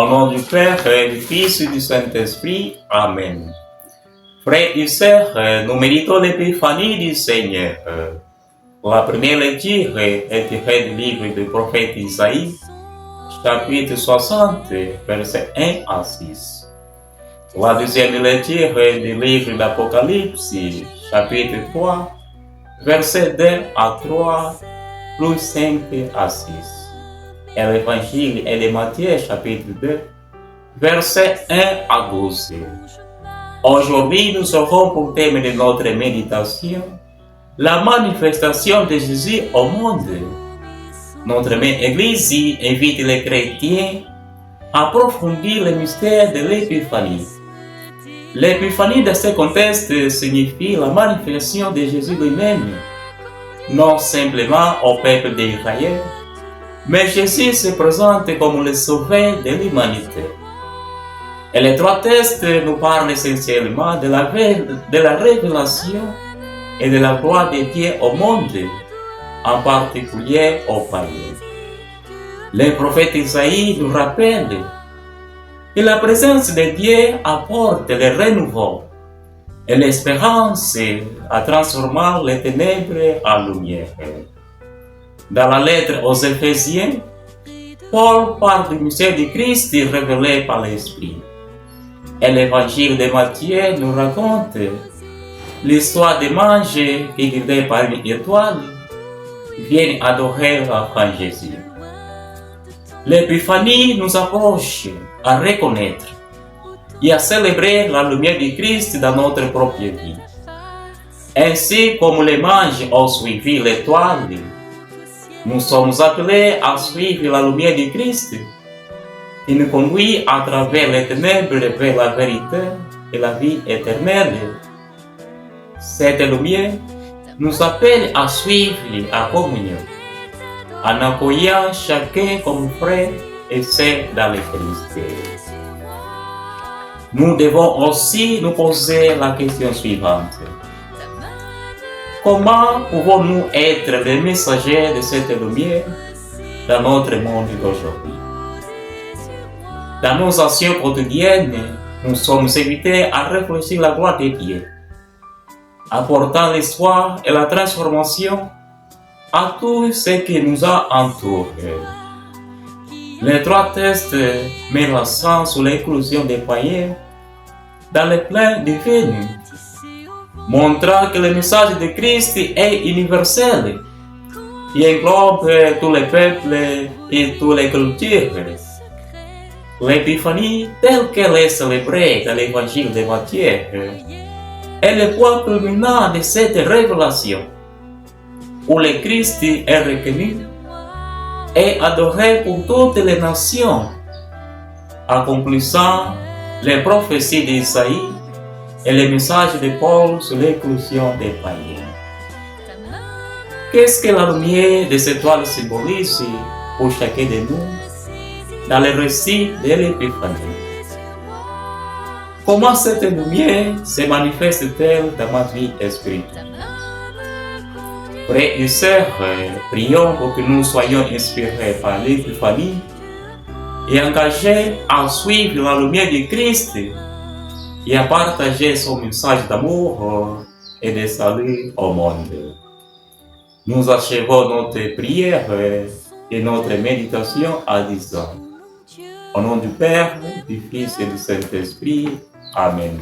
Au nom du Père et du Fils et du Saint-Esprit. Amen. Frères et sœurs, nous méditons l'épiphanie du Seigneur. La première lecture est tirée du livre du prophète Isaïe, chapitre 60, versets 1 à 6. La deuxième lecture est du livre d'Apocalypse, chapitre 3, versets 2 à 3, plus 5 à 6. Et l'évangile est de Matthieu, chapitre 2, versets 1 à 12. Aujourd'hui, nous aurons pour thème de notre méditation la manifestation de Jésus au monde. Notre mère Église invite les chrétiens à approfondir le mystère de l'Épiphanie. L'Épiphanie dans ce contexte signifie la manifestation de Jésus lui-même, non simplement au peuple d'Israël, mais Jésus se présente comme le sauveur de l'humanité. Et les trois textes nous parlent essentiellement de la révélation et de la gloire de Dieu au monde, en particulier aux païens. Le prophète Isaïe nous rappelle que la présence de Dieu apporte le renouveau et l'espérance en transformant les ténèbres en lumière. Dans la lettre aux Éphésiens, Paul parle du mystère du Christ révélé par l'Esprit. Et l'évangile de Matthieu nous raconte l'histoire des mages qui, guidés par une étoile, viennent adorer l'enfant Jésus. L'épiphanie nous approche à reconnaître et à célébrer la lumière du Christ dans notre propre vie. Ainsi comme les mages ont suivi l'étoile, nous sommes appelés à suivre la lumière du Christ qui nous conduit à travers les ténèbres vers la vérité et la vie éternelle. Cette lumière nous appelle à suivre la communion, en accueillant chacun comme frère et sœur dans le Christ. Nous devons aussi nous poser la question suivante. Comment pouvons-nous être les messagers de cette lumière dans notre monde d'aujourd'hui? Dans nos actions quotidiennes, nous sommes invités à réfléchir la gloire de Dieu, apportant l'espoir et la transformation à tout ce qui nous a entourés. Les trois textes mettent l'accent sur l'inclusion des païens dans le plan divin, montrant que le message de Christ est universel et englobe tous les peuples et toutes les cultures. L'épiphanie, telle qu'elle est célébrée dans l'évangile de Matthieu, est le point culminant de cette révélation, où le Christ est reconnu et adoré pour toutes les nations, accomplissant les prophéties d'Isaïe et les messages de Paul sur l'inclusion des païens. Qu'est-ce que la lumière de cette toile symbolise pour chacun de nous dans le récit de l'Épiphanie? Comment cette lumière se manifeste-t-elle dans ma vie spirituelle? Frères et sœurs, prions pour que nous soyons inspirés par l'Épiphanie et engagés à suivre la lumière du Christ et à partager son message d'amour et de salut au monde. Nous achevons notre prière et notre méditation en disant: au nom du Père, du Fils et du Saint-Esprit. Amen.